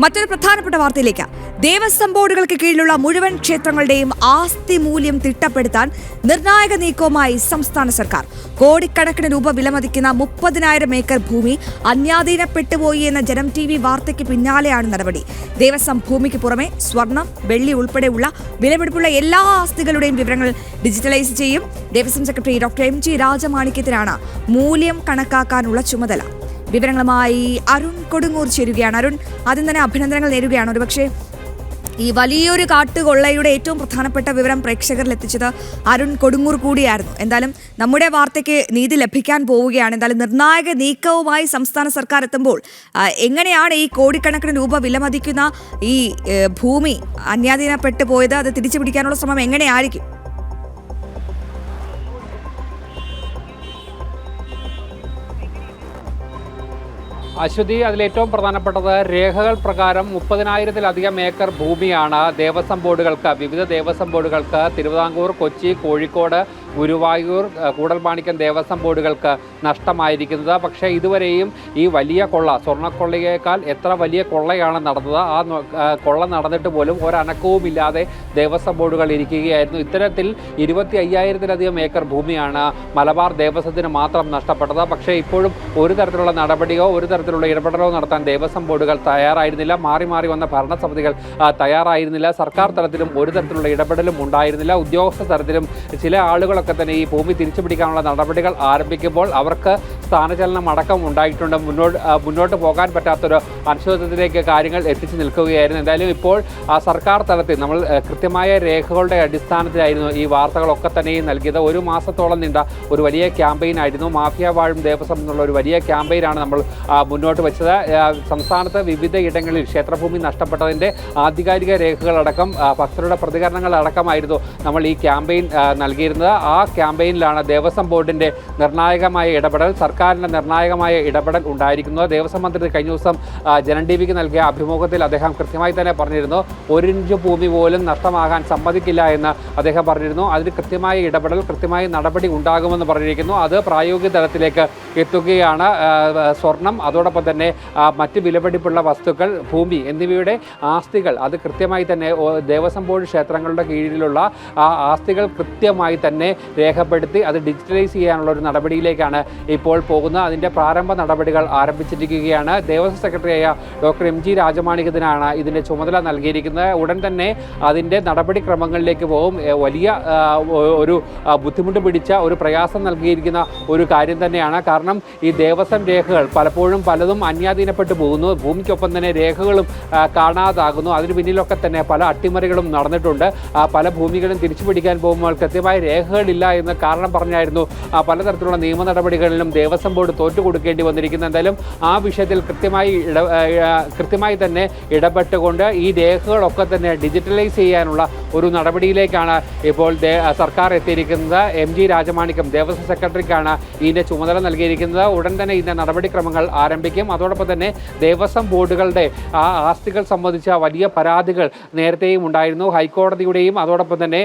മറ്റൊരു പ്രധാനപ്പെട്ട വാർത്തയിലേക്ക്. ദേവസ്വം ബോർഡുകൾക്ക് കീഴിലുള്ള മുഴുവൻ ക്ഷേത്രങ്ങളുടെയും ആസ്തി മൂല്യം തിട്ടപ്പെടുത്താൻ നിർണായക നീക്കവുമായി സംസ്ഥാന സർക്കാർ. കോടിക്കണക്കിന് രൂപ വിലമതിക്കുന്ന 30,000 ഏക്കർ ഭൂമി അന്യാധീനപ്പെട്ടുപോയി എന്ന ജനം TV വാർത്തയ്ക്ക് പിന്നാലെയാണ് നടപടി. ദേവസ്വം ഭൂമിക്ക് പുറമെ സ്വർണം, വെള്ളി ഉൾപ്പെടെയുള്ള വിലപിടിപ്പുള്ള എല്ലാ ആസ്തികളുടെയും വിവരങ്ങൾ ഡിജിറ്റലൈസ് ചെയ്യും. ദേവസ്വം സെക്രട്ടറി ഡോക്ടർ MG രാജമാണിക്യത്തിനാണ് മൂല്യം കണക്കാക്കാനുള്ള ചുമതല. വിവരങ്ങളുമായി അരുൺ കൊടുങ്ങൂർ ചേരുകയാണ്. അരുൺ, ആദ്യം തന്നെ അഭിനന്ദനങ്ങൾ നേരുകയാണ്. ഒരുപക്ഷെ ഈ വലിയൊരു കാട്ടുകൊള്ളയുടെ ഏറ്റവും പ്രധാനപ്പെട്ട വിവരം പ്രേക്ഷകരിൽ എത്തിച്ചത് അരുൺ കൊടുങ്ങൂർ കൂടിയായിരുന്നു. എന്തായാലും നമ്മുടെ വാർത്തയ്ക്ക് നീതി ലഭിക്കാൻ പോവുകയാണ്. എന്തായാലും നിർണായക നീക്കവുമായി സംസ്ഥാന സർക്കാർ എത്തുമ്പോൾ എങ്ങനെയാണ് ഈ കോടിക്കണക്കിന് രൂപ വിലമതിക്കുന്ന ഈ ഭൂമി അന്യാധീനപ്പെട്ടു പോയത്? അത് തിരിച്ചു പിടിക്കാനുള്ള ശ്രമം എങ്ങനെയായിരിക്കും? അശ്വതി, അതിലേറ്റവും പ്രധാനപ്പെട്ടത് രേഖകൾ പ്രകാരം 30,000-ലധികം ഏക്കർ ഭൂമിയാണ് ദേവസ്വം ബോർഡുകൾക്ക്, വിവിധ ദേവസ്വം ബോർഡുകൾക്ക് തിരുവിതാംകൂർ, കൊച്ചി, കോഴിക്കോട്, ഗുരുവായൂർ, കൂടൽമാണിക്യം ദേവസ്വം ബോർഡുകൾക്ക് നഷ്ടമായിരിക്കുന്നത്. പക്ഷേ ഇതുവരെയും ഈ വലിയ കൊള്ള, സ്വർണ്ണക്കൊള്ളയേക്കാൾ എത്ര വലിയ കൊള്ളയാണ് നടന്നത്, ആ കൊള്ള നടന്നിട്ട് പോലും ഒരനക്കവുമില്ലാതെ ദേവസ്വം ബോർഡുകൾ ഇരിക്കുകയായിരുന്നു. ഇത്തരത്തിൽ 25,000-ലധികം ഏക്കർ ഭൂമിയാണ് മലബാർ ദേവസ്വത്തിന് മാത്രം നഷ്ടപ്പെട്ടത്. പക്ഷേ ഇപ്പോഴും ഒരു തരത്തിലുള്ള നടപടിയോ ഒരു തരത്തിലുള്ള ഇടപെടലോ നടത്താൻ ദേവസ്വം ബോർഡുകൾ തയ്യാറായിരുന്നില്ല. മാറി മാറി വന്ന ഭരണസമിതികൾ തയ്യാറായിരുന്നില്ല. സർക്കാർ തലത്തിലും ഒരു തരത്തിലുള്ള ഇടപെടലും ഉണ്ടായിരുന്നില്ല. ഉദ്യോഗസ്ഥ തലത്തിലും ചില ആളുകളൊക്കെ തന്നെ ഈ ഭൂമി തിരിച്ചുപിടിക്കാനുള്ള നടപടികൾ ആരംഭിക്കുമ്പോൾ അവർക്ക് സ്ഥാനചലനം അടക്കം ഉണ്ടായിട്ടുണ്ട്. മുന്നോട്ട് പോകാൻ പറ്റാത്തൊരു അനിശ്ചിതത്വത്തിലേക്ക് കാര്യങ്ങൾ എത്തിച്ചു നിൽക്കുകയായിരുന്നു. എന്തായാലും ഇപ്പോൾ സർക്കാർ തലത്തിൽ നമ്മൾ കൃത്യമായ രേഖകളുടെ അടിസ്ഥാനത്തിലായിരുന്നു ഈ വാർത്തകളൊക്കെ തന്നെയും നൽകിയത്. ഒരു മാസത്തോളം നീണ്ട ഒരു വലിയ ക്യാമ്പയിൻ ആയിരുന്നു. മാഫിയ വാഴും ദേവസ്വം എന്നുള്ള ഒരു വലിയ ക്യാമ്പയിനാണ് നമ്മൾ മുന്നോട്ട് വെച്ചത്. സംസ്ഥാനത്ത് വിവിധ ഇടങ്ങളിൽ ക്ഷേത്രഭൂമി നഷ്ടപ്പെട്ടതിൻ്റെ ആധികാരിക രേഖകളടക്കം ഭക്തരുടെ പ്രതികരണങ്ങളടക്കമായിരുന്നു നമ്മൾ ഈ ക്യാമ്പയിൻ നൽകിയിരുന്നത്. ആ ക്യാമ്പയിനിലാണ് ദേവസ്വം ബോർഡിൻ്റെ നിർണായകമായ ഇടപെടൽ, സർക്കാരിൻ്റെ നിർണായകമായ ഇടപെടൽ ഉണ്ടായിരിക്കുന്നത്. ദേവസ്വം മന്ത്രി കഴിഞ്ഞ ദിവസം ജനം TVക്ക് നൽകിയ അഭിമുഖത്തിൽ അദ്ദേഹം കൃത്യമായി തന്നെ പറഞ്ഞിരുന്നു, 1 ഇഞ്ച് ഭൂമി പോലും നഷ്ടമാകാൻ സമ്മതിക്കില്ല എന്ന് അദ്ദേഹം പറഞ്ഞിരുന്നു. അതിന് കൃത്യമായ ഇടപെടൽ, കൃത്യമായ നടപടി ഉണ്ടാകുമെന്ന് പറഞ്ഞിരിക്കുന്നു. അത് പ്രായോഗിക തലത്തിലേക്ക് എത്തുകയാണ്. സ്വർണം, അതോടൊപ്പം തന്നെ മറ്റ് വിലപിടിപ്പുള്ള വസ്തുക്കൾ, ഭൂമി എന്നിവയുടെ ആസ്തികൾ അത് കൃത്യമായി തന്നെ ദേവസ്വം ബോർഡ് ക്ഷേത്രങ്ങളുടെ കീഴിലുള്ള ആ ആസ്തികൾ കൃത്യമായി തന്നെ രേഖപ്പെടുത്തി അത് ഡിജിറ്റലൈസ് ചെയ്യാനുള്ള ഒരു നടപടിയിലേക്കാണ് ഇപ്പോൾ പോകുന്നത്. അതിൻ്റെ പ്രാരംഭ നടപടികൾ ആരംഭിച്ചിരിക്കുകയാണ്. ദേവസ്വം സെക്രട്ടറിയായ ഡോക്ടർ MG രാജമാണിക്യത്തിനാണ് ഇതിൻ്റെ ചുമതല നൽകിയിരിക്കുന്നത്. ഉടൻ തന്നെ അതിൻ്റെ നടപടിക്രമങ്ങളിലേക്ക് പോകും. വലിയ ഒരു ബുദ്ധിമുട്ട് പിടിച്ച ഒരു പ്രയാസം നൽകിയിരിക്കുന്ന ഒരു കാര്യം തന്നെയാണ്. കാരണം ഈ ദേവസ്വം രേഖകൾ പലതും അന്യാധീനപ്പെട്ടു പോകുന്നു. ഭൂമിക്കൊപ്പം തന്നെ രേഖകളും കാണാതാകുന്നു. അതിന് പിന്നിലൊക്കെ തന്നെ പല അട്ടിമറികളും നടന്നിട്ടുണ്ട്. പല ഭൂമികളും തിരിച്ചു പിടിക്കാൻ പോകുമ്പോൾ കൃത്യമായ രേഖകളില്ല എന്ന് കാരണം പറഞ്ഞായിരുന്നു പലതരത്തിലുള്ള നിയമ നടപടികളിലും ദേവസ്വം ബോർഡ് തോറ്റുകൊടുക്കേണ്ടി വന്നിരിക്കുന്നത്. എന്തായാലും ആ വിഷയത്തിൽ കൃത്യമായി തന്നെ ഇടപെട്ടുകൊണ്ട് ഈ രേഖകളൊക്കെ തന്നെ ഡിജിറ്റലൈസ് ചെയ്യാനുള്ള ഒരു നടപടിയിലേക്കാണ് ഇപ്പോൾ സർക്കാർ എത്തിയിരിക്കുന്നത്. MG രാജമാണിക്യം ദേവസ്വം സെക്രട്ടറിക്കാണ് ഇതിൻ്റെ ചുമതല നൽകിയിരിക്കുന്നത്. ഉടൻ തന്നെ ഇതിൻ്റെ നടപടിക്രമങ്ങൾ ആരംഭിക്കും. അതോടൊപ്പം തന്നെ ദേവസ്വം ബോർഡുകളുടെ ആ ആസ്തികൾ സംബന്ധിച്ച വലിയ പരാതികൾ നേരത്തെയും ഉണ്ടായിരുന്നു. ഹൈക്കോടതിയുടെയും അതോടൊപ്പം തന്നെ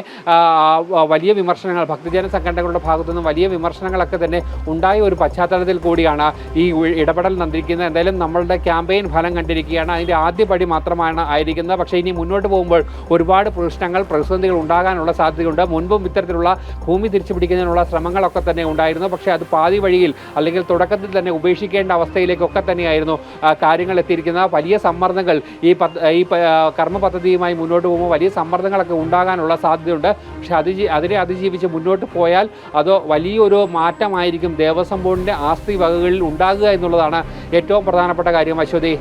വലിയ വിമർശനങ്ങൾ ഭക്തജന സംഘടനകളുടെ ഭാഗത്തുനിന്നും വലിയ വിമർശനങ്ങളൊക്കെ തന്നെ ഉണ്ടായ ഒരു പശ്ചാത്തലത്തിൽ കൂടിയാണ് ഈ ഇടപെടൽ നടന്നിരിക്കുന്നത്. എന്തായാലും നമ്മളുടെ ക്യാമ്പയിൻ ഫലം കണ്ടിരിക്കുകയാണ്. അതിൻ്റെ ആദ്യപടി മാത്രമാണ് ആയിരിക്കുന്നത്. പക്ഷേ ഇനി മുന്നോട്ട് പോകുമ്പോൾ ഒരുപാട് പ്രശ്നങ്ങൾ, പ്രതിസന്ധികൾ ഉണ്ടാകാനുള്ള സാധ്യതയുണ്ട്. മുൻപും ഇത്തരത്തിലുള്ള ഭൂമി തിരിച്ചുപിടിക്കുന്നതിനുള്ള ശ്രമങ്ങളൊക്കെ തന്നെ ഉണ്ടായിരുന്നു. പക്ഷേ അത് പാതി വഴിയിൽ അല്ലെങ്കിൽ തുടക്കത്തിൽ തന്നെ ഉപേക്ഷിക്കേണ്ട അവസ്ഥയിലേക്കൊക്കെ തന്നെയായിരുന്നു കാര്യങ്ങൾ എത്തിയിരിക്കുന്നത്. വലിയ സമ്മർദ്ദങ്ങൾ ഈ കർമ്മ പദ്ധതിയുമായി മുന്നോട്ട് പോകുമ്പോൾ വലിയ സമ്മർദ്ദങ്ങളൊക്കെ ഉണ്ടാകാനുള്ള സാധ്യതയുണ്ട്. പക്ഷേ അതിനെ അതിജീവിച്ച് മുന്നോട്ട് പോയാൽ അത് വലിയൊരു മാറ്റമായിരിക്കും ദേവസ്വം ബോർഡിൻ്റെ ആസ്തി വകകളിൽ ഉണ്ടാകുക എന്നുള്ളതാണ് ഏറ്റവും പ്രധാനപ്പെട്ട കാര്യം. അശ്വതി.